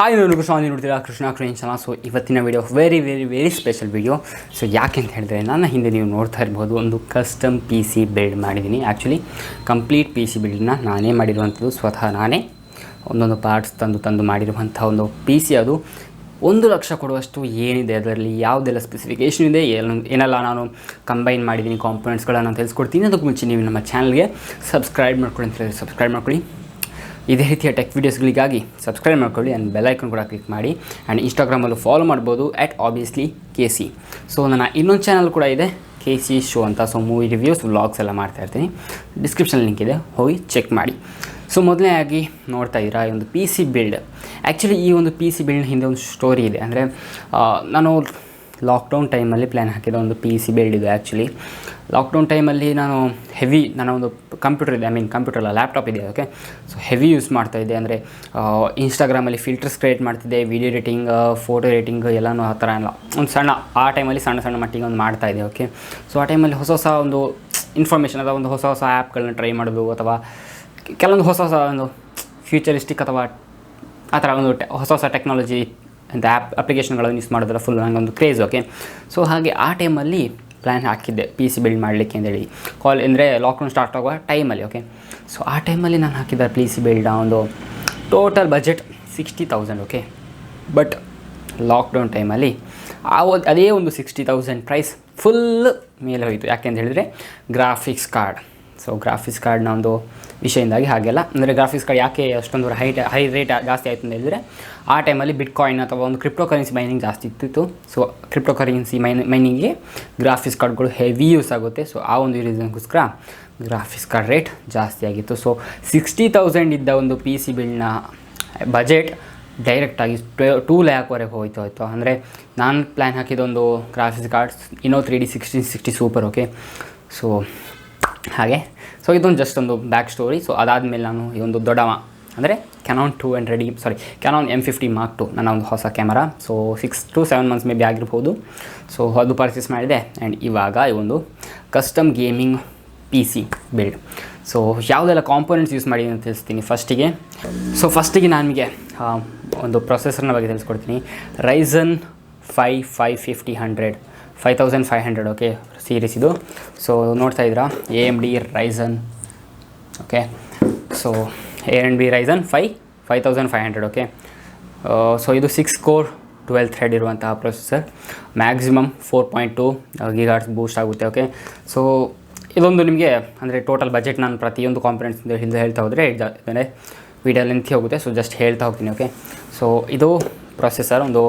Hi ನಾನು ಕೃಷ್ಣ ನೋಡ್ತೀರಾ Krishnacreations. So ಇವತ್ತಿನ video very special video. So ಯಾಕೆ ಅಂತ ಹೇಳಿದ್ರೆ ನನ್ನ ಹಿಂದೆ ನೀವು ನೋಡ್ತಾ ಇರ್ಬೋದು ಒಂದು ಕಸ್ಟಮ್ ಪಿ ಸಿ ಬಿಲ್ಡ್ ಮಾಡಿದ್ದೀನಿ. ಆ್ಯಕ್ಚುಲಿ ಕಂಪ್ಲೀಟ್ ಪಿ ಸಿ ಬಿಲ್ಡ್ನ ನಾನೇ ಮಾಡಿರುವಂಥದ್ದು, ಸ್ವತಃ ನಾನೇ ಒಂದೊಂದು ಪಾರ್ಟ್ಸ್ ತಂದು ಮಾಡಿರುವಂಥ ಒಂದು ಪಿ ಸಿ. ಅದು 1 ಲಕ್ಷ ಕೊಡುವಷ್ಟು ಏನಿದೆ, ಅದರಲ್ಲಿ ಯಾವುದೆಲ್ಲ ಸ್ಪೆಸಿಫಿಕೇಷನ್ ಇದೆ, ಏನೆಲ್ಲ ನಾನು ಕಂಬೈನ್ ಮಾಡಿದ್ದೀನಿ ಕಾಂಪೊನೆಂಟ್ಸ್ಗಳನ್ನು ನಾನು ತಿಳಿಸ್ಕೊಡ್ತೀನಿ. ಅದಕ್ಕೆ ಮುಂಚೆ ನೀವು ನಮ್ಮ ಚಾನಲ್ಗೆ ಸಬ್ಸ್ಕ್ರೈಬ್ ಮಾಡ್ಕೊಳ್ಳಿ ಅಂತ ಹೇಳಿದ್ರೆ ಸಬ್ಸ್ಕ್ರೈಬ್ ಮಾಡ್ಕೊಳ್ಳಿ. ಇದೇ ರೀತಿಯ ಟೆಕ್ ವೀಡಿಯೋಸ್ಗಳಿಗಾಗಿ ಸಬ್ಸ್ಕ್ರೈಬ್ ಮಾಡ್ಕೊಳ್ಳಿ ಆ್ಯಂಡ್ ಬೆಲ್ ಐಕನ್ ಕೂಡ ಕ್ಲಿಕ್ ಮಾಡಿ. ಆ್ಯಂಡ್ ಇನ್ಸ್ಟಾಗ್ರಾಮಲ್ಲೂ ಫಾಲೋ ಮಾಡ್ಬೋದು @obviously KC. ಸೊ ನನ್ನ ಇನ್ನೊಂದು ಚಾನಲ್ ಕೂಡ ಇದೆ KC ಶೋ ಅಂತ. ಸೊ ಮೂವಿ ರಿವ್ಯೂಸ್ ವ್ಲಾಗ್ಸ್ ಎಲ್ಲ ಮಾಡ್ತಾಯಿರ್ತೀನಿ. ಡಿಸ್ಕ್ರಿಪ್ಷನ್ ಲಿಂಕ್ ಇದೆ, ಹೋಗಿ ಚೆಕ್ ಮಾಡಿ. ಸೊ ಮೊದಲನೇ ಆಗಿ ನೋಡ್ತಾ ಇದ್ದೀರಾ ಈ ಒಂದು ಪಿ ಸಿ ಬಿಲ್ಡ್. ಆ್ಯಕ್ಚುಲಿ ಈ ಒಂದು ಪಿ ಸಿ ಬಿಲ್ಡ್ ಹಿಂದೆ ಒಂದು ಸ್ಟೋರಿ ಇದೆ. ಅಂದರೆ ನಾನು ಲಾಕ್ಡೌನ್ ಟೈಮಲ್ಲಿ ಪ್ಲ್ಯಾನ್ ಹಾಕಿದ ಒಂದು ಪಿ ಸಿ ಬಿಲ್ಡ್ ಇದೆ. ಆ್ಯಕ್ಚುಲಿ ಲಾಕ್ಡೌನ್ ಟೈಮಲ್ಲಿ ನಾನು ನನ್ನ ಒಂದು ಕಂಪ್ಯೂಟರ್ ಇದೆ, ಕಂಪ್ಯೂಟರ್ ಲ್ಯಾಪ್ಟಾಪ್ ಇದೆ. ಓಕೆ, ಸೊ ಹೆವಿ ಯೂಸ್ ಮಾಡ್ತಾಯಿದ್ದೆ. ಅಂದರೆ ಇನ್ಸ್ಟಾಗ್ರಾಮಲ್ಲಿ ಫಿಲ್ಟರ್ಸ್ ಕ್ರಿಯೇಟ್ ಮಾಡ್ತಿದ್ದೆ, ವಿಡಿಯೋ ಎಡಿಟಿಂಗ್, ಫೋಟೋ ಎಡಿಟಿಂಗ್ ಎಲ್ಲನೂ ಆ ಥರ ಎಲ್ಲ ಒಂದು ಆ ಟೈಮಲ್ಲಿ ಸಣ್ಣ ಮಟ್ಟಿಗೆ ಒಂದು ಮಾಡ್ತಾಯಿದ್ದೆ. ಓಕೆ, ಸೊ ಆ ಟೈಮಲ್ಲಿ ಹೊಸ ಒಂದು ಇನ್ಫಾರ್ಮೇಷನ್ ಅಥವಾ ಒಂದು ಹೊಸ ಆ್ಯಪ್ಗಳನ್ನ ಟ್ರೈ ಮಾಡೋದು, ಅಥವಾ ಕೆಲವೊಂದು ಹೊಸ ಒಂದು ಫ್ಯೂಚರಿಸ್ಟಿಕ್ ಅಥವಾ ಆ ಥರ ಒಂದು ಹೊಸ ಟೆಕ್ನಾಲಜಿ ಅಂತ ಅಪ್ಲಿಕೇಶನ್ಗಳನ್ನು ಯೂಸ್ ಮಾಡೋದಲ್ಲ ಫುಲ್ ನನಗೊಂದು ಕ್ರೇಜ್. ಓಕೆ, ಸೊ ಹಾಗೆ ಆ ಟೈಮಲ್ಲಿ ಪ್ಲ್ಯಾನ್ ಹಾಕಿದ್ದೆ ಪಿ ಸಿ ಬಿಲ್ಡ್ ಮಾಡಲಿಕ್ಕೆ ಅಂತೇಳಿ. ಅಂದರೆ ಲಾಕ್ಡೌನ್ ಸ್ಟಾರ್ಟ್ ಆಗುವ ಟೈಮಲ್ಲಿ. ಓಕೆ, ಸೊ ಆ ಟೈಮಲ್ಲಿ ನಾನು ಹಾಕಿದ್ದ ಪಿ ಸಿ ಬಿಲ್ಡ್ನ ಒಂದು total budget 60,000. Okay, but lockdown ಟೈಮಲ್ಲಿ ಅದೇ ಒಂದು 60,000 ಪ್ರೈಸ್ ಫುಲ್ ಮೇಲೆ ಹೋಯಿತು. ಯಾಕೆಂತ ಹೇಳಿದರೆ ಗ್ರಾಫಿಕ್ಸ್ ಕಾರ್ಡ್. ಸೊ ಗ್ರಾಫಿಕ್ಸ್ ಕಾರ್ಡ್ನ ಒಂದು ವಿಷಯದಿಂದಾಗಿ ಹಾಗೆಲ್ಲ. ಅಂದರೆ ಗ್ರಾಫಿಕ್ಸ್ ಕಾರ್ಡ್ ಯಾಕೆ ಅಷ್ಟೊಂದು ಹೈ ರೇಟ್ ಜಾಸ್ತಿ ಆಯಿತು ಅಂತ ಹೇಳಿದರೆ, ಆ ಟೈಮಲ್ಲಿ ಬಿಟ್ಕಾಯಿನ್ ಅಥವಾ ಒಂದು ಕ್ರಿಪ್ಟೋ ಕರೆನ್ಸಿ ಮೈನಿಂಗ್ ಜಾಸ್ತಿ ಇರ್ತಿತ್ತು. ಸೊ ಕ್ರಿಪ್ಟೋ ಕರೆನ್ಸಿ ಮೈನಿಂಗ್ಗೆ ಗ್ರಾಫಿಕ್ಸ್ ಕಾರ್ಡ್ಗಳು ಹೆವಿ ಯೂಸ್ ಆಗುತ್ತೆ. ಸೊ ಆ ಒಂದು ರೀಸನ್ಗೋಸ್ಕರ ಗ್ರಾಫಿಕ್ಸ್ ಕಾರ್ಡ್ ರೇಟ್ ಜಾಸ್ತಿ ಆಗಿತ್ತು. ಸೊ 60,000 ಇದ್ದ ಒಂದು ಪಿ ಸಿ ಬಿಲ್ಡ್ನ ಬಜೆಟ್ ಡೈರೆಕ್ಟಾಗಿ 2 ಲ್ಯಾಕ್ವರೆಗೆ ಹೋಯ್ತು. ಅಂದರೆ ನಾನು ಪ್ಲ್ಯಾನ್ ಹಾಕಿದೊಂದು ಗ್ರಾಫಿಕ್ಸ್ ಕಾರ್ಡ್ ಇನ್ನೋ 3D 1660 ಸೂಪರ್. ಓಕೆ, ಸೊ ಹಾಗೆ ಇದೊಂದು ಜಸ್ಟ್ ಒಂದು ಬ್ಯಾಕ್ ಸ್ಟೋರಿ. ಸೊ ಅದಾದಮೇಲೆ ನಾನು ಈ ಒಂದು ದೊಡ್ಡವ ಅಂದರೆ Canon Canon M50 Mark II ನನ್ನ ಒಂದು ಹೊಸ camera. So 6 to 7 months may be ಆಗಿರ್ಬೋದು. ಸೊ ಅದು ಪರ್ಚೇಸ್ ಮಾಡಿದೆ. ಆ್ಯಂಡ್ ಇವಾಗ ಈ ಒಂದು custom gaming P C build. So ಯಾವುದೆಲ್ಲ ಕಾಂಪೊನೆಂಟ್ಸ್ ಯೂಸ್ ಮಾಡಿ ಅಂತ ತಿಳಿಸ್ತೀನಿ ಫಸ್ಟಿಗೆ ನಾನು ನಿಮಗೆ ಒಂದು ಪ್ರೊಸೆಸರ್ನ ಬಗ್ಗೆ ತಿಳಿಸ್ಕೊಡ್ತೀನಿ. Ryzen 5 5500 ಓಕೆ ಸೀರೀಸ್ ಇದು. ಸೊ ನೋಡ್ತಾ ಇದ್ದೀರಾ AMD Ryzen. Okay, so AMD Ryzen 5 5500. Okay, so ಇದು 6 core 12 ಥ್ರೆಡ್ ಇರುವಂತಹ ಪ್ರೊಸೆಸರ್. ಮ್ಯಾಕ್ಸಿಮಮ್ 4.2 GHz ಬೂಸ್ಟ್ ಆಗುತ್ತೆ. ಓಕೆ, ಸೊ ಇದೊಂದು ನಿಮಗೆ ಅಂದರೆ ಟೋಟಲ್ ಬಜೆಟ್ ನಾನು ಪ್ರತಿಯೊಂದು ಕಾಂಪೊನೆಂಟ್ಸ್ ಹೇಳ್ತಾ ಹೋದರೆ ಅಂದರೆ ವಿಡಿಯೋ ಲೆಂತ್ ಹೋಗುತ್ತೆ. ಸೊ ಜಸ್ಟ್ ಹೇಳ್ತಾ ಹೋಗ್ತೀನಿ. ಓಕೆ, ಸೊ ಇದು ಪ್ರೊಸೆಸರ್ ಒಂದು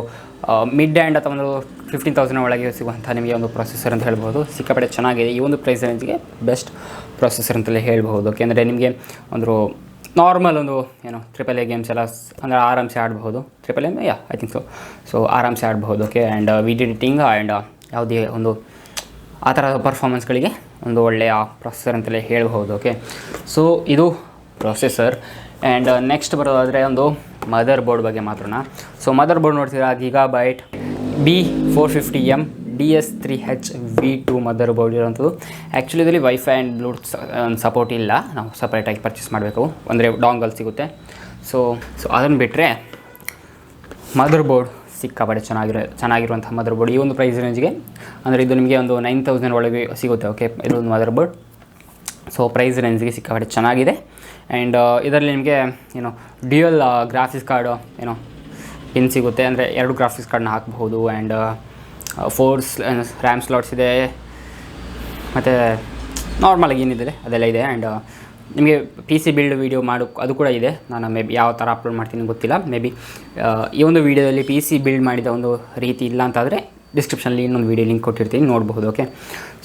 ಮಿಡ್ ಆ್ಯಂಡ್ ಅಥವಾ ಒಂದು 15,000 ಒಳಗೆ ಸಿಗುವಂಥ ನಿಮಗೆ ಒಂದು ಪ್ರೊಸೆಸರ್ ಅಂತ ಹೇಳ್ಬೋದು. ಸಿಕ್ಕಾಪಟ್ಟೆ ಚೆನ್ನಾಗಿದೆ. ಈ ಒಂದು ಪ್ರೈಸ್ ರೇಂಜ್ಗೆ ಬೆಸ್ಟ್ ಪ್ರೊಸೆಸರ್ ಅಂತಲೇ ಹೇಳ್ಬೋದು. ಓಕೆ, ಅಂದರೆ ನಿಮಗೆ ಒಂದು ನಾರ್ಮಲ್ ಒಂದು AAA ಗೇಮ್ಸ್ ಎಲ್ಲ ಅಂದರೆ ಆರಾಮ್ಸೆ ಆಡಬಹುದು. AAA ಐ ಥಿಂಕ್ ಸೊ ಆರಾಮ್ಸೆ ಆಡಬಹುದು. Okay, and video editing and ಯಾವುದೇ ಒಂದು ಆ ಥರ ಪರ್ಫಾರ್ಮೆನ್ಸ್ಗಳಿಗೆ ಒಂದು ಒಳ್ಳೆಯ ಪ್ರೊಸೆಸರ್ ಅಂತಲೇ ಹೇಳ್ಬೋದು. ಓಕೆ, ಸೊ ಇದು ಪ್ರೊಸೆಸರ್. ಆ್ಯಂಡ್ ನೆಕ್ಸ್ಟ್ ಬರೋದಾದರೆ ಒಂದು ಮದರ್ ಬೋರ್ಡ್ ಬಗ್ಗೆ ಮಾತ್ರನ. ಸೊ ಮದರ್ ಬೋರ್ಡ್ ನೋಡ್ತೀರಾ Gigabyte B450M DS3H V2 motherboard ಇರೋಂಥದ್ದು. ಆ್ಯಕ್ಚುಲಿ ಇದರಲ್ಲಿ ವೈಫೈ ಆ್ಯಂಡ್ ಬ್ಲೂಟೂತ್ ಸಪೋರ್ಟ್ ಇಲ್ಲ, ನಾವು ಸಪ್ರೇಟಾಗಿ ಪರ್ಚೇಸ್ ಮಾಡಬೇಕು. ಅಂದರೆ ಡಾಂಗಲ್ ಸಿಗುತ್ತೆ. ಸೊ ಅದನ್ನು ಬಿಟ್ಟರೆ ಮದರ್ ಬೋರ್ಡ್ ಸಿಕ್ಕಾಪಟ್ಟೆ ಚೆನ್ನಾಗಿರುವಂಥ ಮದರ್ ಬೋರ್ಡ್ ಈ ಒಂದು ಪ್ರೈಸ್ ರೇಂಜ್ಗೆ. ಅಂದರೆ ಇದು ನಿಮಗೆ ಒಂದು 9,000 ಒಳಗೆ ಸಿಗುತ್ತೆ. ಓಕೆ, ಇದೊಂದು ಮದರ್ ಬೋರ್ಡ್. ಸೊ ಪ್ರೈಸ್ ರೇಂಜ್ಗೆ ಸಿಕ್ಕಾಪಟ್ಟೆ ಚೆನ್ನಾಗಿದೆ. ಆ್ಯಂಡ್ ಇದರಲ್ಲಿ ನಿಮಗೆ ಡ್ಯೂಯಲ್ ಗ್ರಾಫಿಕ್ಸ್ ಕಾರ್ಡು ಪಿನ್ ಸಿಗುತ್ತೆ. ಅಂದರೆ 2 ಗ್ರಾಫಿಕ್ಸ್ ಕಾರ್ಡ್ನ ಹಾಕಬಹುದು. ಆ್ಯಂಡ್ 4 ರ್ಯಾಮ್ ಸ್ಲಾಟ್ಸ್ ಇದೆ. ಮತ್ತು ನಾರ್ಮಲಾಗಿ ಏನಿದೆ ಅದೆಲ್ಲ ಇದೆ. ಆ್ಯಂಡ್ ನಿಮಗೆ ಪಿ ಸಿ ಬಿಲ್ಡ್ ವೀಡಿಯೋ ಅದು ಕೂಡ ಇದೆ. ನಾನು ಮೇ ಬಿ ಯಾವ ಥರ ಅಪ್ಲೋಡ್ ಮಾಡ್ತೀನಿ ಗೊತ್ತಿಲ್ಲ. ಮೇ ಬಿ ಈ ಒಂದು ವೀಡಿಯೋದಲ್ಲಿ ಪಿ ಸಿ ಬಿಲ್ಡ್ ಮಾಡಿದ ಒಂದು ರೀತಿ ಇಲ್ಲ ಅಂತಾದರೆ ಡಿಸ್ಕ್ರಿಪ್ಷನಲ್ಲಿ ಇನ್ನೊಂದು ವೀಡಿಯೋ ಲಿಂಕ್ ಕೊಟ್ಟಿರ್ತೀನಿ, ನೋಡಬಹುದು. ಓಕೆ,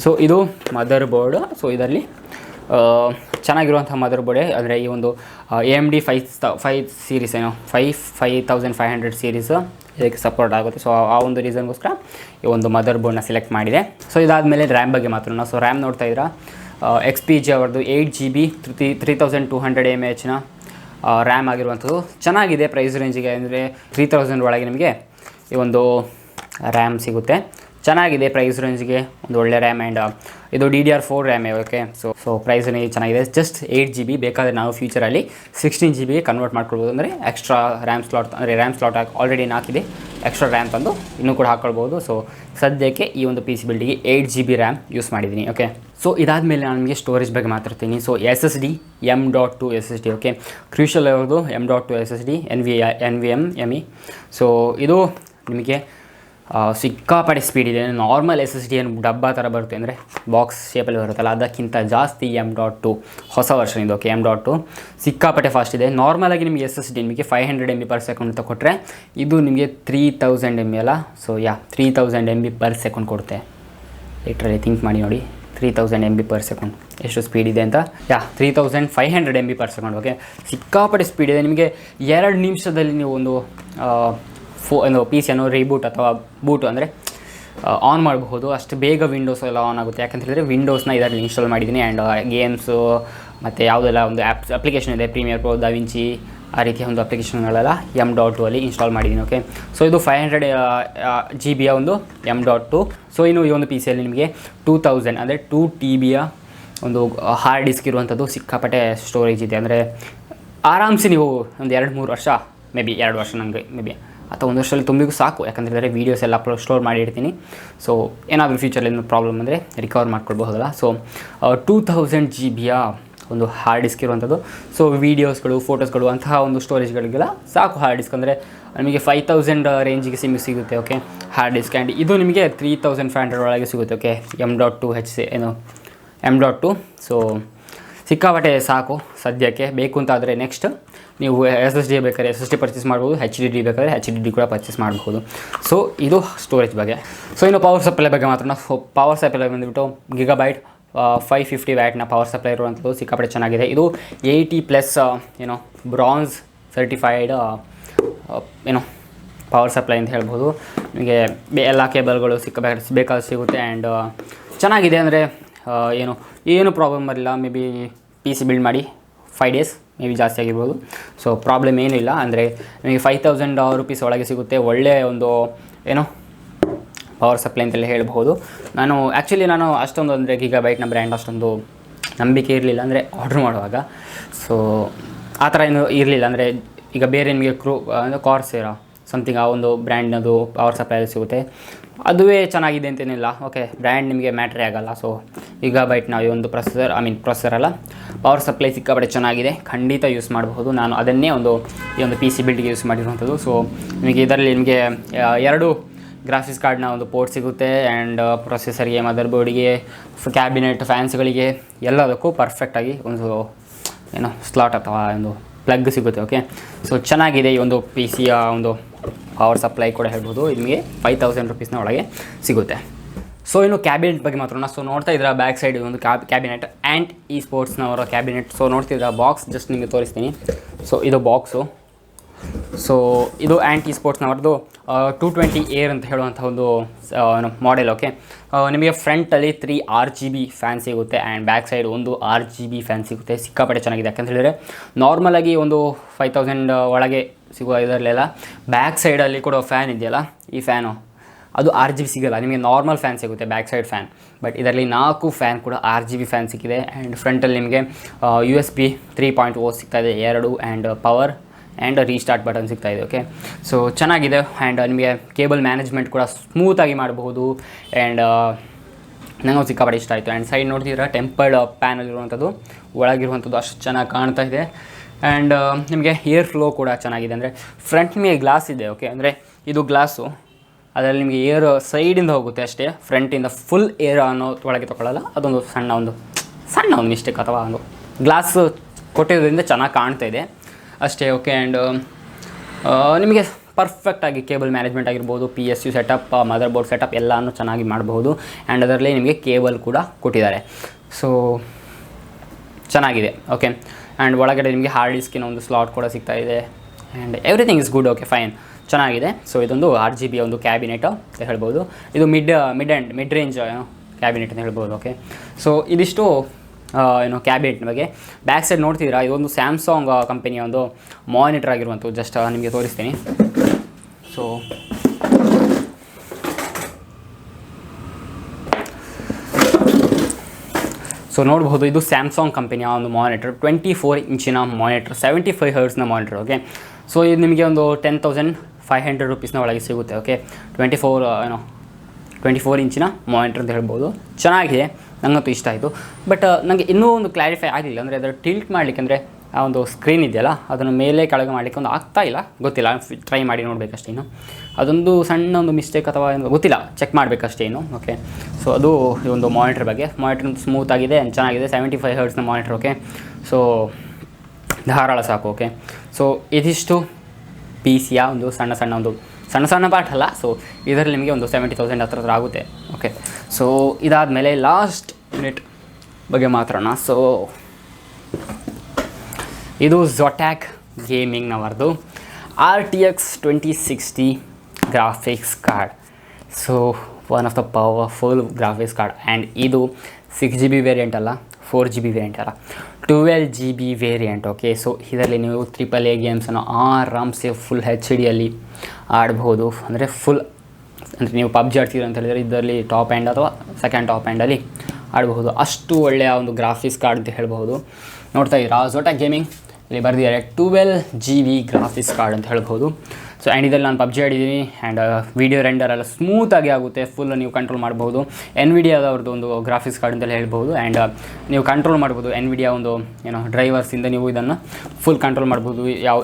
ಸೊ ಇದು ಮದರ್ ಬೋರ್ಡ್. ಸೊ ಇದರಲ್ಲಿ ಚೆನ್ನಾಗಿರುವಂಥ ಮದರ್ ಬೋರ್ಡೇ. ಅಂದರೆ ಈ ಒಂದು AMD 5 ಸೀರೀಸ್ 5500 ಸೀರೀಸ್ ಇದಕ್ಕೆ ಸಪೋರ್ಟ್ ಆಗುತ್ತೆ. ಸೊ ಆ ಒಂದು ರೀಸನ್ಗೋಸ್ಕರ ಈ ಒಂದು ಮದರ್ ಬೋರ್ಡ್ನ ಸೆಲೆಕ್ಟ್ ಮಾಡಿದೆ. ಸೊ ಇದಾದಮೇಲೆ ರ್ಯಾಮ್ ಬಗ್ಗೆ ಮಾತ್ರ. ಸೊ ರ್ಯಾಮ್ ನೋಡ್ತಾ ಇದ್ದೀರಾ XPG ಅವ್ರದ್ದು 8GB 3200 mAh ರ್ಯಾಮ್ ಆಗಿರುವಂಥದ್ದು. ಚೆನ್ನಾಗಿದೆ ಪ್ರೈಸ್ ರೇಂಜಿಗೆ. ಅಂದರೆ 3000 ಒಳಗೆ ನಿಮಗೆ ಈ ಒಂದು ರ್ಯಾಮ್ ಸಿಗುತ್ತೆ. ಚೆನ್ನಾಗಿದೆ ಪ್ರೈಸ್ ರೇಂಜ್ಗೆ ಒಂದು ಒಳ್ಳೆ ರ್ಯಾಮ್ ಆ್ಯಂಡ್ ಇದು DDR4 RAM okay. So price range ಚೆನ್ನಾಗಿದೆ. ಜಸ್ಟ್ 8GB, ಬೇಕಾದರೆ ನಾವು ಫ್ಯೂಚರಲ್ಲಿ 16GB ಕನ್ವರ್ಟ್ ಮಾಡ್ಕೊಳ್ಬೋದು. ಅಂದರೆ ಎಕ್ಸ್ಟ್ರಾ ರ್ಯಾಮ್ ಸ್ಲಾಟ್, ಅಂದರೆ ರ್ಯಾಮ್ ಸ್ಲಾಟ್ ಆಲ್ರೆಡಿ ಹಾಕಿದೆ, ಎಕ್ಸ್ಟ್ರಾ ರ್ಯಾಮ್ ತಂದು ಇನ್ನೂ ಕೂಡ ಹಾಕ್ಕೊಳ್ಬೋದು. ಸೊ ಸದ್ಯಕ್ಕೆ ಈ ಒಂದು PC ಬಿಲ್ಡಿಗೆ 8GB ರ್ಯಾಮ್ ಯೂಸ್ ಮಾಡಿದ್ದೀನಿ ಓಕೆ. ಸೊ ಇದಾದಮೇಲೆ ನಾನು ನಿಮಗೆ ಸ್ಟೋರೇಜ್ ಬಗ್ಗೆ ಮಾತಾಡ್ತೀನಿ. So SSD M.2 SSD okay. Crucial ಇರೋದು M.2 SSD NVMe. ಸೊ ಇದು ನಿಮಗೆ ಸಿಕ್ಕಾಪಟ್ಟೆ ಸ್ಪೀಡ್ ಇದೆ. ನಾರ್ಮಲ್ SSD ಏನು ಡಬ್ಬಾ ಥರ ಬರುತ್ತೆ, ಅಂದರೆ ಬಾಕ್ಸ್ ಶೇಪಲ್ಲಿ ಬರುತ್ತಲ್ಲ, ಅದಕ್ಕಿಂತ ಜಾಸ್ತಿ M.2 ಹೊಸ ವರ್ಷನ್ ಇದು ಓಕೆ. M.2 ಸಿಕ್ಕಾಪಟ್ಟೆ ಫಾಸ್ಟ್ ಇದೆ. ನಾರ್ಮಲಾಗಿ ನಿಮಗೆ SSD ನಿಮಗೆ 500 MB/s ಅಂತ ಕೊಟ್ಟರೆ, ಇದು ನಿಮಗೆ 3000 MB ಅಲ್ಲ. ಸೊ 3000 MB/s ಕೊಡುತ್ತೆ. ಲಿಟ್ರಲಿ ಥಿಂಕ್ ಮಾಡಿ ನೋಡಿ, 3000 MB/s ಎಷ್ಟು ಸ್ಪೀಡ್ ಇದೆ ಅಂತ. 3500 MB/s ಓಕೆ. ಸಿಕ್ಕಾಪಟ್ಟೆ ಸ್ಪೀಡ್ ಇದೆ. ನಿಮಗೆ 2 ನಿಮಿಷದಲ್ಲಿ ನೀವು ಒಂದು PC ಅನ್ನು ರೀಬೂಟ್ ಅಥವಾ ಬೂಟು ಅಂದರೆ ಆನ್ ಮಾಡಬಹುದು. ಅಷ್ಟು ಬೇಗ ವಿಂಡೋಸ್ ಎಲ್ಲ ಆನ್ ಆಗುತ್ತೆ. ಯಾಕಂತ ಹೇಳಿದರೆ ವಿಂಡೋಸ್ನ ಇದರಲ್ಲಿ ಇನ್ಸ್ಟಾಲ್ ಮಾಡಿದ್ದೀನಿ. ಆ್ಯಂಡ್ ಗೇಮ್ಸು ಮತ್ತು ಯಾವುದೆಲ್ಲ ಒಂದು ಅಪ್ಲಿಕೇಶನ್ ಇದೆ, ಪ್ರೀಮಿಯರ್ ಪ್ರೋ, ದಾವಿಂಚಿ, ಆ ರೀತಿಯ ಒಂದು ಅಪ್ಲಿಕೇಶನ್ಗಳೆಲ್ಲ M.2 ಅಲ್ಲಿ ಇನ್ಸ್ಟಾಲ್ ಮಾಡಿದ್ದೀನಿ ಓಕೆ. ಸೊ ಇದು 500 GB ಒಂದು M.2. ಸೊ ಇನ್ನು ಈ ಒಂದು PCಯಲ್ಲಿ ನಿಮಗೆ 2000 ಅಂದರೆ 2 TB ಒಂದು ಹಾರ್ಡ್ ಡಿಸ್ಕ್ ಇರುವಂಥದ್ದು ಸಿಕ್ಕಾಪಟ್ಟೆ ಸ್ಟೋರೇಜ್ ಇದೆ. ಅಂದರೆ ಆರಾಮ್ಸೆ ನೀವು ಒಂದು 2-3 ವರ್ಷ, ಮೇ ಬಿ 2 ವರ್ಷ ನನಗೆ ಮೇ ಬಿ ಅಥವಾ 1 ವರ್ಷದಲ್ಲಿ ತುಂಬಿಗೂ ಸಾಕು. ಯಾಕಂದರೆ ವೀಡಿಯೋಸ್ ಎಲ್ಲ ಸ್ಟೋರ್ ಮಾಡಿರ್ತೀನಿ. ಸೊ ಏನಾದರೂ ಫ್ಯೂಚರಲ್ಲಿ ಏನು ಪ್ರಾಬ್ಲಮ್ ಅಂದರೆ ರಿಕವರ್ ಮಾಡ್ಕೊಳ್ಬಹುದಲ್ಲ. ಸೊ 2000 GB ಒಂದು ಹಾರ್ಡ್ ಡಿಸ್ಕ್ ಇರುವಂಥದ್ದು. ಸೊ ವೀಡಿಯೋಸ್ಗಳು, ಫೋಟೋಸ್ಗಳು ಅಂತಹ ಒಂದು ಸ್ಟೋರೇಜ್ಗಳಿಗೆಲ್ಲ ಸಾಕು ಹಾರ್ಡ್ ಡಿಸ್ಕ್. ಅಂದರೆ ನಿಮಗೆ 5000 ರೇಂಜಿಗೆ ಸಿಗುತ್ತೆ ಓಕೆ ಹಾರ್ಡ್ ಡಿಸ್ಕ್. ಆ್ಯಂಡ್ ಇದು ನಿಮಗೆ 3500 ಒಳಗೆ ಸಿಗುತ್ತೆ ಓಕೆ. M.2. ಸೊ ಸಿಕ್ಕಾಪಟ್ಟೆ ಸಾಕು ಸದ್ಯಕ್ಕೆ. ಬೇಕು ಅಂತಾದರೆ ನೆಕ್ಸ್ಟ್ ನೀವು SSD ಬೇಕಾದ್ರೆ SSD ಪರ್ಚೇಸ್ ಮಾಡ್ಬೋದು, HDD ಬೇಕಾದರೆ HDD ಕೂಡ ಪರ್ಚೇಸ್ ಮಾಡಬಹುದು. ಸೊ ಇದು ಸ್ಟೋರೇಜ್ ಬಗ್ಗೆ. ಸೊ ಇನ್ನು ಪವರ್ ಸಪ್ಲೈ ಬಗ್ಗೆ ಮಾತ್ರ. ಸೊ ಪವರ್ ಸಪ್ಲೈ ಬಂದುಬಿಟ್ಟು GB 550 ವ್ಯಾಟ್ನ ಪವರ್ ಸಪ್ಲೈ ಇರುವಂಥದ್ದು ಸಿಕ್ಕಾಪಟ್ಟೆ ಚೆನ್ನಾಗಿದೆ. ಇದು 80+ ಬ್ರಾನ್ಸ್ ಸರ್ಟಿಫೈಡ್ ಪವರ್ ಸಪ್ಲೈ ಅಂತ ಹೇಳ್ಬೋದು. ನಿಮಗೆ ಎಲ್ಲ ಕೇಬಲ್ಗಳು ಬೇಕಾದ ಸಿಗುತ್ತೆ. ಆ್ಯಂಡ್ ಚೆನ್ನಾಗಿದೆ. ಅಂದರೆ ಏನು ಪ್ರಾಬ್ಲಮ್ ಬರಲಿಲ್ಲ. ಮೇ ಬಿ PC ಬಿಲ್ಡ್ ಮಾಡಿ 5 ಡೇಸ್ ಮೇ ಬಿ ಜಾಸ್ತಿ ಆಗಿರ್ಬೋದು. ಸೊ ಪ್ರಾಬ್ಲಮ್ ಏನಿಲ್ಲ. ಅಂದರೆ ನಿಮಗೆ 5000 ರೂಪೀಸ್ ಒಳಗೆ ಸಿಗುತ್ತೆ. ಒಳ್ಳೆಯ ಒಂದು ಪವರ್ ಸಪ್ಲೈ ಅಂತಲೇ ಹೇಳ್ಬೋದು. ನಾನು ಅಷ್ಟೊಂದು ಅಂದರೆ GB ಬ್ರ್ಯಾಂಡ್ ಅಷ್ಟೊಂದು ನಂಬಿಕೆ ಇರಲಿಲ್ಲ, ಅಂದರೆ ಆರ್ಡ್ರ್ ಮಾಡುವಾಗ. ಸೊ ಆ ಥರ ಏನು ಇರಲಿಲ್ಲ. ಅಂದರೆ ಈಗ ಬೇರೆ ನಿಮಗೆ ಕಾರ್ಸೇರಾ ಸಮಥಿಂಗ್ ಆ ಒಂದು ಬ್ರ್ಯಾಂಡ್ನದು ಪವರ್ ಸಪ್ಲೈ ಸಿಗುತ್ತೆ. ಅದುವೇ ಚೆನ್ನಾಗಿದೆ ಅಂತೇನಿಲ್ಲ ಓಕೆ. ಬ್ರ್ಯಾಂಡ್ ನಿಮಗೆ ಮ್ಯಾಟ್ರೇ ಆಗೋಲ್ಲ. ಸೊ GB ಈ ಒಂದು ಪ್ರೊಸೆಸರ್ ಅಲ್ಲ, ಪವರ್ ಸಪ್ಲೈ ಸಿಕ್ಕಾಪಟ್ಟೆ ಚೆನ್ನಾಗಿದೆ, ಖಂಡಿತ ಯೂಸ್ ಮಾಡಬಹುದು. ನಾನು ಅದನ್ನೇ ಈ ಒಂದು PC ಬಿಲ್ಡ್ಗೆ ಯೂಸ್ ಮಾಡಿರುವಂಥದ್ದು. ಸೊ ನಿಮಗೆ ಇದರಲ್ಲಿ ನಿಮಗೆ 2 ಗ್ರಾಫಿಕ್ಸ್ ಕಾರ್ಡ್ನ ಒಂದು ಪೋರ್ಟ್ ಸಿಗುತ್ತೆ. ಆ್ಯಂಡ್ ಪ್ರೊಸೆಸರ್ಗೆ, ಮದರ್ ಬೋರ್ಡಿಗೆ, ಕ್ಯಾಬಿನೆಟ್, ಫ್ಯಾನ್ಸ್ಗಳಿಗೆ ಎಲ್ಲದಕ್ಕೂ ಪರ್ಫೆಕ್ಟಾಗಿ ಒಂದು ಸ್ಲಾಟ್ ಅಥವಾ ಒಂದು ಪ್ಲಗ್ ಸಿಗುತ್ತೆ ಓಕೆ. ಸೊ ಚೆನ್ನಾಗಿದೆ ಈ ಒಂದು PCಯ ಒಂದು ಪವರ್ ಸಪ್ಲೈ ಕೂಡ ಹೇಳ್ಬೋದು. ಇದು ನಿಮಗೆ 5000 ರೂಪೀಸ್ನ ಒಳಗೆ ಸಿಗುತ್ತೆ. ಸೊ ಇನ್ನು ಕ್ಯಾಬಿನೆಟ್ ಬಗ್ಗೆ ಮಾತ್ರ. ಸೊ ನೋಡ್ತಾ ಇದ್ದೀರಾ ಬ್ಯಾಕ್ ಸೈಡ್ ಒಂದು ಕ್ಯಾಬಿನೆಟ್, ಆ್ಯಂಟ್ eSportsನವರ ಕ್ಯಾಬಿನೆಟ್. ಸೊ ನೋಡ್ತಿದ್ದೀರಾ ಬಾಕ್ಸ್, ಜಸ್ಟ್ ನಿಮಗೆ ತೋರಿಸ್ತೀನಿ. ಸೊ ಇದು ಬಾಕ್ಸು. ಸೊ ಇದು ಆ್ಯಂಟ್ eSportsನವ್ರದ್ದು 220 ಏರ್ ಅಂತ ಹೇಳುವಂಥ ಒಂದು ಮಾಡೆಲ್ ಓಕೆ. ನಿಮಗೆ ಫ್ರಂಟಲ್ಲಿ 3 RGB ಫ್ಯಾನ್ ಸಿಗುತ್ತೆ. ಆ್ಯಂಡ್ ಬ್ಯಾಕ್ ಸೈಡ್ ಒಂದು RGB ಫ್ಯಾನ್ ಸಿಗುತ್ತೆ. ಸಿಕ್ಕಾಪಟ್ಟೆ ಚೆನ್ನಾಗಿದೆ. ಯಾಕಂತ ಹೇಳಿದರೆ ನಾರ್ಮಲಾಗಿ ಒಂದು 5000 ಒಳಗೆ ಸಿಗುವ ಇದರಲ್ಲೆಲ್ಲ ಬ್ಯಾಕ್ ಸೈಡಲ್ಲಿ ಕೂಡ ಫ್ಯಾನ್ ಇದೆಯಲ್ಲ, ಈ ಫ್ಯಾನು ಅದು RGB ಸಿಗೋಲ್ಲ. ನಿಮಗೆ ನಾರ್ಮಲ್ ಫ್ಯಾನ್ ಸಿಗುತ್ತೆ ಬ್ಯಾಕ್ ಸೈಡ್ ಫ್ಯಾನ್. ಬಟ್ ಇದರಲ್ಲಿ 4 ಫ್ಯಾನ್ ಕೂಡ RGB ಫ್ಯಾನ್ ಸಿಕ್ಕಿದೆ. ಆ್ಯಂಡ್ ಫ್ರಂಟಲ್ಲಿ ನಿಮಗೆ USB 3.0 ಸಿಗ್ತಾಯಿದೆ 2. And power and restart button ಸಿಗ್ತಾಯಿದೆ ಓಕೆ. ಸೊ ಚೆನ್ನಾಗಿದೆ. ಆ್ಯಂಡ್ ನಿಮಗೆ ಕೇಬಲ್ ಮ್ಯಾನೇಜ್ಮೆಂಟ್ ಕೂಡ ಸ್ಮೂತಾಗಿ ಮಾಡಬಹುದು. ಆ್ಯಂಡ್ ನನಗೂ ಸಿಕ್ಕಾಪಟ್ಟೆ ಇಷ್ಟ ಆಯಿತು. ಆ್ಯಂಡ್ ಸೈಡ್ ನೋಡ್ತಿದ್ರೆ ಟೆಂಪರ್ಡ್ ಪ್ಯಾನಲ್ ಒಳಗಿರುವಂಥದ್ದು ಅಷ್ಟು ಚೆನ್ನಾಗಿ ಕಾಣ್ತಾ ಇದೆ. ಆ್ಯಂಡ್ ನಿಮಗೆ ಏರ್ ಫ್ಲೋ ಕೂಡ ಚೆನ್ನಾಗಿದೆ. ಅಂದರೆ ಫ್ರಂಟ್ ನಿಮಗೆ ಗ್ಲಾಸ್ ಇದೆ ಓಕೆ. ಅಂದರೆ ಇದು ಗ್ಲಾಸು, ಅದರಲ್ಲಿ ನಿಮಗೆ ಏರ್ ಸೈಡಿಂದ ಹೋಗುತ್ತೆ ಅಷ್ಟೇ, ಫ್ರಂಟಿಂದ ಫುಲ್ ಏರ್ ಅನ್ನೋ ಒಳಗೆ ತೊಗೊಳ್ಳಲ್ಲ. ಅದೊಂದು ಸಣ್ಣ ಒಂದು ಮಿಸ್ಟೇಕ್ ಅಥವಾ ಒಂದು ಗ್ಲಾಸ್ ಕೊಟ್ಟಿರೋದ್ರಿಂದ ಚೆನ್ನಾಗಿ ಕಾಣ್ತಾ ಇದೆ ಅಷ್ಟೇ ಓಕೆ. ಆ್ಯಂಡ್ ನಿಮಗೆ ಪರ್ಫೆಕ್ಟಾಗಿ ಕೇಬಲ್ ಮ್ಯಾನೇಜ್ಮೆಂಟ್ ಆಗಿರ್ಬೋದು, PSU setup, mother board setup ಎಲ್ಲನೂ ಚೆನ್ನಾಗಿ ಮಾಡಬಹುದು. ಆ್ಯಂಡ್ ಅದರಲ್ಲಿ ನಿಮಗೆ ಕೇಬಲ್ ಕೂಡ ಕೊಟ್ಟಿದ್ದಾರೆ. ಸೊ ಚೆನ್ನಾಗಿದೆ ಓಕೆ. ಆ್ಯಂಡ್ ಒಳಗಡೆ ನಿಮಗೆ ಹಾರ್ಡ್ ಡಿಸ್ಕಿನ ಒಂದು ಸ್ಲಾಟ್ ಕೂಡ ಸಿಗ್ತಾ ಇದೆ. And everything is good okay, fine, ಚೆನ್ನಾಗಿದೆ. ಸೊ ಇದೊಂದು RGB ಒಂದು ಕ್ಯಾಬಿನೆಟ್ ಅಂತ ಹೇಳ್ಬೋದು. ಇದು ಮಿಡ್ ರೇಂಜ್ ಕ್ಯಾಬಿನೆಟ್ ಅಂತ ಹೇಳ್ಬೋದು ಓಕೆ. ಸೊ ಇದಿಷ್ಟು ಕ್ಯಾಬಿನೆಟ್ ಬಗ್ಗೆ. ಬ್ಯಾಕ್ ಸೈಡ್ ನೋಡ್ತಿದ್ದೀರಾ, ಇದೊಂದು ಸ್ಯಾಮ್ಸಂಗ್ ಕಂಪನಿಯ ಒಂದು ಮಾನಿಟರ್ ಆಗಿರುವಂಥದ್ದು. ಜಸ್ಟ್ ನಿಮಗೆ ತೋರಿಸ್ತೀನಿ. ಸೊ ಸೊ ನೋಡ್ಬೋದು ಇದು ಸ್ಯಾಮ್ಸಂಗ್ ಕಂಪನಿಯ ಒಂದು ಮಾನಿಟರ್ 24 ಇಂಚಿನ ಮಾನಿಟರ್ 75 ಹರ್ಟ್ಸ್ನ ಮಾನಿಟರ್. ಓಕೆ, ಸೊ ಇದು ನಿಮಗೆ ಒಂದು 10,500 ರೂಪೀಸ್ನ ಒಳಗೆ ಸಿಗುತ್ತೆ. ಓಕೆ, 24 ಇಂಚಿನ ಮಾನಿಟರ್ ಅಂತ ಹೇಳ್ಬೋದು. ಚೆನ್ನಾಗಿದೆ, ನನಗಂತೂ ಇಷ್ಟ ಆಯಿತು. ಬಟ್ ನನಗೆ ಇನ್ನೂ ಒಂದು ಕ್ಲಾರಿಫೈ ಆಗಲಿಲ್ಲ, ಅಂದರೆ ಅದರ ಟಿಲ್ಟ್ ಮಾಡಲಿಕ್ಕೆ, ಅಂದರೆ ಆ ಒಂದು ಸ್ಕ್ರೀನ್ ಇದೆಯಲ್ಲ ಅದನ್ನು ಮೇಲೆ ಕೆಳಗೆ ಮಾಡಲಿಕ್ಕೆ ಒಂದು ಆಗ್ತಾ ಇಲ್ಲ, ಗೊತ್ತಿಲ್ಲ, ಟ್ರೈ ಮಾಡಿ ನೋಡಬೇಕಷ್ಟೇ ಇನ್ನು. ಅದೊಂದು ಸಣ್ಣ ಒಂದು ಮಿಸ್ಟೇಕ್ ಅಥವಾ ಏನು ಗೊತ್ತಿಲ್ಲ, ಚೆಕ್ ಮಾಡಬೇಕಷ್ಟೇ ಇನ್ನು. ಓಕೆ, ಸೊ ಅದು ಈ ಒಂದು ಮಾನಿಟರ್ ಬಗ್ಗೆ. ಮಾನಿಟರ್ ಸ್ಮೂತ್ ಆಗಿದೆ, ಚೆನ್ನಾಗಿದೆ, 75 ಹರ್ಟ್ಸ್ನ ಮಾನಿಟರ್. ಓಕೆ, ಸೊ ಧಾರಾಳ ಸಾಕು. ಓಕೆ, ಸೊ ಇದಿಷ್ಟು ಪಿ ಸಿಯ ಒಂದು ಸಣ್ಣ ಪಾರ್ಟ್ ಅಲ್ಲ. ಸೊ ಇದರಲ್ಲಿ ನಿಮಗೆ ಒಂದು 70,000 ಹತ್ರ ಆಗುತ್ತೆ. ಓಕೆ, ಸೊ ಇದಾದಮೇಲೆ ಲಾಸ್ಟ್ ಮಿನಿಟ್ ಬಗ್ಗೆ ಮಾತ್ರೋಣ. ಸೊ ಇದು ಝೊಟ್ಯಾಕ್ ಗೇಮಿಂಗ್ನವರದು RTX 2060 graphics card. So one of the powerful graphics card. And ಇದು 6GB ವೇರಿಯಂಟ್ ಅಲ್ಲ, 4GB ವೇರಿಯಂಟ್ ಅಲ್ಲ, 12GB ವೇರಿಯಂಟ್. ಓಕೆ, ಸೊ ಇದರಲ್ಲಿ ನೀವು AAA ಗೇಮ್ಸನ್ನು ಆರಾಮ್ಸೆ ಫುಲ್ HDಯಲ್ಲಿ ಆಡ್ಬೋದು. ಅಂದರೆ ಅಂದರೆ ನೀವು PUBG ಆಡ್ತೀರ ಅಂತ ಹೇಳಿದರೆ ಇದರಲ್ಲಿ ಟಾಪ್ ಆ್ಯಂಡ್ ಅಥವಾ ಸೆಕೆಂಡ್ ಟಾಪ್ ಆ್ಯಂಡಲ್ಲಿ ಆಡಬಹುದು. ಅಷ್ಟು ಒಳ್ಳೆಯ ಒಂದು ಗ್ರಾಫಿಕ್ಸ್ ಕಾರ್ಡ್ ಅಂತ ಹೇಳ್ಬೋದು. ನೋಡ್ತಾ ಇದ್ದೀರಾ, ಝೊಟ್ಯಾಕ್ ಗೇಮಿಂಗ್ ಇಲ್ಲಿ ಬರೆದಿದ್ದಾರೆ 12GB ಗ್ರಾಫಿಕ್ಸ್ ಕಾರ್ಡ್ ಅಂತ ಹೇಳ್ಬೋದು. ಸೊ ಆ್ಯಂಡ್ ಇದರಲ್ಲಿ ನಾನು PUBG ಆಡಿದ್ದೀನಿ. ಆ್ಯಂಡ್ ವೀಡಿಯೋ ರೆಂಡರ್ ಎಲ್ಲ ಸ್ಮೂತಾಗಿ ಆಗುತ್ತೆ, ಫುಲ್ ನೀವು ಕಂಟ್ರೋಲ್ ಮಾಡ್ಬೋದು. NVIDIAದವ್ರದ್ದು ಒಂದು ಗ್ರಾಫಿಕ್ಸ್ ಕಾರ್ಡ್ ಅಂತಲೇ ಹೇಳ್ಬೋದು. ಆ್ಯಂಡ್ ನೀವು ಕಂಟ್ರೋಲ್ ಮಾಡ್ಬೋದು NVIDIA ಒಂದು ಡ್ರೈವರ್ಸಿಂದ ನೀವು ಇದನ್ನು ಫುಲ್ ಕಂಟ್ರೋಲ್ ಮಾಡ್ಬೋದು.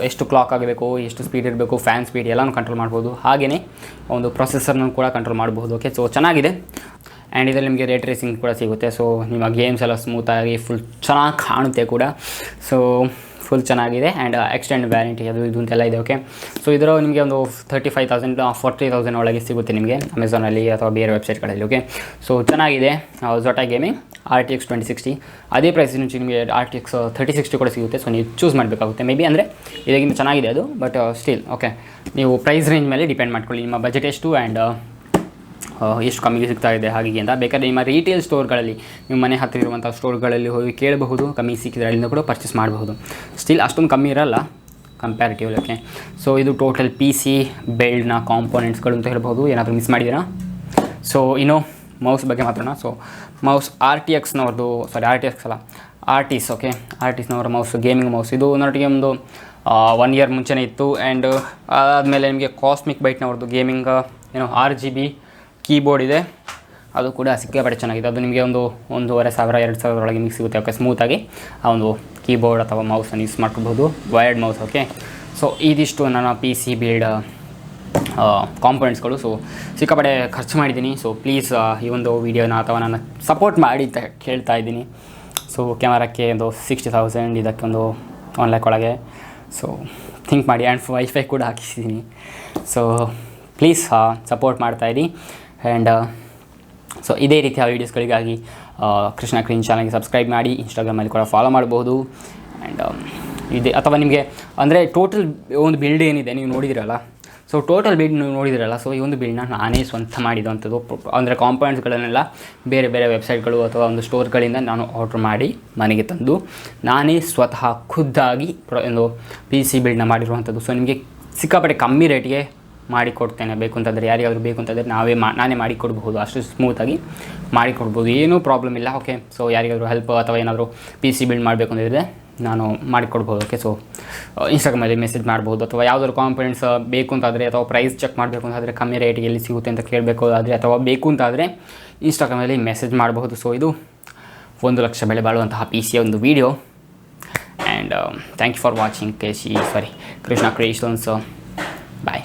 ಎಷ್ಟು ಕ್ಲಾಕ್ ಆಗಬೇಕು, ಎಷ್ಟು ಸ್ಪೀಡ್ ಇರಬೇಕು, ಫ್ಯಾನ್ ಸ್ಪೀಡ್ ಎಲ್ಲನೂ ಕಂಟ್ರೋಲ್ ಮಾಡ್ಬೋದು. ಹಾಗೆಯೇ ಒಂದು ಪ್ರೊಸೆಸರ್ನ ಕೂಡ ಕಂಟ್ರೋಲ್ ಮಾಡ್ಬೋದು. ಓಕೆ, ಸೊ ಚೆನ್ನಾಗಿದೆ. ಆ್ಯಂಡ್ ಇದರಲ್ಲಿ ನಿಮಗೆ ರೇಟ್ ರೇಸಿಂಗ್ ಕೂಡ ಸಿಗುತ್ತೆ. ಸೊ ನಿಮ್ಮ ಗೇಮ್ಸ್ ಎಲ್ಲ ಸ್ಮೂತಾಗಿ ಫುಲ್ ಚೆನ್ನಾಗಿ ಕಾಣುತ್ತೆ ಕೂಡ. ಸೊ ಫುಲ್ ಚೆನ್ನಾಗಿದೆ. ಆ್ಯಂಡ್ ಎಕ್ಸ್ಟೆಂಡ್ ವ್ಯಾರಂಟಿ ಅದು ಇದು ಅಂತೆಲ್ಲ ಇದೆ. ಓಕೆ, ಸೊ ಇದರ ನಿಮಗೆ ಒಂದು 35,000 40,000 ಒಳಗೆ ಸಿಗುತ್ತೆ ನಿಮಗೆ ಅಮೆಝಾನಲ್ಲಿ ಅಥವಾ ಬೇರೆ ವೆಬ್ಸೈಟ್ಗಳಲ್ಲಿ. ಓಕೆ, ಸೊ ಚೆನ್ನಾಗಿದೆ. ಝೊಟ್ಯಾಕ್ ಗೇಮಿಂಗ್ RTX 2060 ಅದೇ ಪ್ರೈಸ್ నుంచి ನಿಮಗೆ RTX 3060 ಕೂಡ ಸಿಗುತ್ತೆ. ಸೊ ನೀವು ಚೂಸ್ ಮಾಡಬೇಕಾಗುತ್ತೆ ಮೇ ಬಿ, ಅಂದರೆ ಇದಕ್ಕಿಂತ ಚೆನ್ನಾಗಿದೆ ಅದು. ಬಟ್ ಸ್ಟಿಲ್ ಓಕೆ, ನೀವು ಪ್ರೈಸ್ ರೇಂಜ್ ಮೇಲೆ ಡಿಪೆಂಡ್ ಮಾಡ್ಕೊಳ್ಳಿ, ನಿಮ್ಮ ಬಜೆಟ್ ಎಷ್ಟು ಆ್ಯಂಡ್ ಎಷ್ಟು ಕಮ್ಮಿಗೆ ಸಿಗ್ತಾ ಇದೆ ಹಾಗೆ ಅಂತ. ಬೇಕಾದರೆ ನಿಮ್ಮ ರೀಟೇಲ್ ಸ್ಟೋರ್ಗಳಲ್ಲಿ, ನಿಮ್ಮ ಮನೆ ಹತ್ತಿರ ಇರುವಂಥ ಸ್ಟೋರ್ಗಳಲ್ಲಿ ಹೋಗಿ ಕೇಳಬಹುದು, ಕಮ್ಮಿ ಸಿಕ್ಕಿದ್ರೆ ಅಲ್ಲಿಂದ ಕೂಡ ಪರ್ಚೇಸ್ ಮಾಡಬಹುದು. ಸ್ಟಿಲ್ ಅಷ್ಟೊಂದು ಕಮ್ಮಿ ಇರಲ್ಲ ಕಂಪ್ಯಾರಿಟಿವ್ಲಿ. ಓಕೆ, ಸೊ ಇದು ಟೋಟಲ್ PC ಬಿಲ್ಡ್ನ ಕಾಂಪೋನೆಂಟ್ಸ್ಗಳು ಅಂತ ಹೇಳ್ಬೋದು. ಏನಾದರೂ ಮಿಸ್ ಮಾಡಿದ್ದೀರಾ? ಸೊ ಇನ್ನು ಮೌಸ್ ಬಗ್ಗೆ ಮಾತ್ರ. ಸೊ ಮೌಸ್ RTXನವ್ರದ್ದು, RTX ಅಲ್ಲ, ಆರ್ಟಿಸ್. ಓಕೆ, ಆರ್ಟಿಸ್ನವರ ಮೌಸ್, ಗೇಮಿಂಗ್ ಮೌಸ್. ಇದು ನನ್ನೊಟ್ಟಿಗೆ ಒಂದು 1 ಇಯರ್ ಮುಂಚೆನೇ ಇತ್ತು. ಆ್ಯಂಡ್ ಆದಮೇಲೆ ನಿಮಗೆ ಕಾಸ್ಮಿಕ್ ಬೈಟ್ನವ್ರದ್ದು ಗೇಮಿಂಗ್ 6GB ಕೀಬೋರ್ಡ್ ಇದೆ, ಅದು ಕೂಡ ಸಿಕ್ಕಾಪಟ್ಟೆ ಚೆನ್ನಾಗಿದೆ. ಅದು ನಿಮಗೆ ಒಂದು 1,500 2,000 ಒಳಗೆ ನಿಮಗೆ ಸಿಗುತ್ತೆ. ಓಕೆ, ಸ್ಮೂತಾಗಿ ಆ ಒಂದು ಕೀಬೋರ್ಡ್ ಅಥವಾ ಮೌಸನ್ನು ಯೂಸ್ ಮಾಡ್ಕೋಬೋದು, ವೈರ್ಡ್ ಮೌಸ್. ಓಕೆ, ಸೊ ಇದಿಷ್ಟು ನನ್ನ PC ಬಿಲ್ಡ್ ಕಾಂಪೊನೆಂಟ್ಸ್ಗಳು. ಸೊ ಸಿಕ್ಕಾಪಟ್ಟೆ ಖರ್ಚು ಮಾಡಿದ್ದೀನಿ. ಸೊ ಪ್ಲೀಸ್ ಈ ಒಂದು ವೀಡಿಯೋನ ಅಥವಾ ನನ್ನ ಸಪೋರ್ಟ್ ಮಾಡಿ ಅಂತ ಕೇಳ್ತಾ ಇದ್ದೀನಿ. ಸೊ ಕ್ಯಾಮರಾಕ್ಕೆ ಒಂದು 60,000, ಇದಕ್ಕೆ ಒಂದು 1 lakh ಒಳಗೆ. ಸೊ ಥಿಂಕ್ ಮಾಡಿ. ಆ್ಯಂಡ್ ವೈಫೈ ಕೂಡ ಹಾಕಿಸಿದ್ದೀನಿ. ಸೊ ಪ್ಲೀಸ್ ಸಪೋರ್ಟ್ ಮಾಡ್ತಾಯಿರಿ. ಆ್ಯಂಡ್ ಸೊ ಇದೇ ರೀತಿಯ ವೀಡಿಯೋಸ್ಗಳಿಗಾಗಿ ಕೃಷ್ಣ ಕ್ರೀನ್ ಚಾನಲ್ಗೆ ಸಬ್ಸ್ಕ್ರೈಬ್ ಮಾಡಿ, ಇನ್ಸ್ಟಾಗ್ರಾಮಲ್ಲಿ ಕೂಡ ಫಾಲೋ ಮಾಡ್ಬೋದು. ಆ್ಯಂಡ್ ಇದೆ ಅಥವಾ ನಿಮಗೆ ಅಂದರೆ ಟೋಟಲ್ ಒಂದು ಬಿಲ್ಡ್ ಏನಿದೆ ನೀವು ನೋಡಿದಿರಲ್ಲ, ಸೊ ಟೋಟಲ್ ಬಿಲ್ಡ್ ನೀವು ನೋಡಿದಿರಲ್ಲ, ಸೊ ಈ ಒಂದು ಬಿಲ್ಡ್ನ ನಾನೇ ಸ್ವಂತ ಮಾಡಿದಂಥದ್ದು. ಅಂದರೆ ಕಾಂಪೊನೆಂಟ್ಸ್ಗಳನ್ನೆಲ್ಲ ಬೇರೆ ಬೇರೆ ವೆಬ್ಸೈಟ್ಗಳು ಅಥವಾ ಒಂದು ಸ್ಟೋರ್ಗಳಿಂದ ನಾನು ಆರ್ಡ್ರ್ ಮಾಡಿ ಮನೆಗೆ ತಂದು ನಾನೇ ಸ್ವತಃ ಖುದ್ದಾಗಿ ಒಂದು PC ಬಿಲ್ಡ್ನ ಮಾಡಿರುವಂಥದ್ದು. ಸೊ ನಿಮಗೆ ಸಿಕ್ಕಾಪಟ್ಟೆ ಕಮ್ಮಿ ರೇಟಿಗೆ ಮಾಡಿಕೊಡ್ತೇನೆ. ಬೇಕು ಅಂತಂದರೆ ಯಾರಿಗಾದರೂ ಬೇಕು ಅಂತಂದರೆ ನಾನೇ ಮಾಡಿಕೊಡ್ಬಹುದು, ಅಷ್ಟು ಸ್ಮೂತಾಗಿ ಮಾಡಿಕೊಡ್ಬೋದು, ಏನೂ ಪ್ರಾಬ್ಲಮ್ ಇಲ್ಲ. ಓಕೆ, ಸೊ ಯಾರಿಗಾದರೂ ಹೆಲ್ಪ್ ಅಥವಾ ಏನಾದರೂ PC ಬಿಲ್ಡ್ ಮಾಡಬೇಕು ಅಂತಿದ್ರೆ ನಾನು ಮಾಡಿಕೊಡ್ಬೋದು. ಓಕೆ, ಸೊ ಇನ್ಸ್ಟಾಗ್ರಾಮಲ್ಲಿ ಮೆಸೇಜ್ ಮಾಡ್ಬೋದು, ಅಥವಾ ಯಾವುದಾದ್ರು ಕಾಂಪೊನೆಂಟ್ಸ್ ಬೇಕು ಅಂತಾದರೆ ಅಥವಾ ಪ್ರೈಸ್ ಚೆಕ್ ಮಾಡಬೇಕು ಅಂತಾದರೆ ಕಮ್ಮಿ ರೇಟಿಗೆ ಎಲ್ಲಿ ಸಿಗುತ್ತೆ ಅಂತ ಕೇಳಬೇಕು ಆದರೆ ಅಥವಾ ಬೇಕು ಅಂತಾದರೆ ಇನ್ಸ್ಟಾಗ್ರಾಮಲ್ಲಿ ಮೆಸೇಜ್ ಮಾಡಬಹುದು. ಸೊ ಇದು 1 ಲಕ್ಷ ಬೆಲೆ ಬಾಳುವಂತಹ PCಯ ಒಂದು video. And thank you for watching Krishna creations. Bye.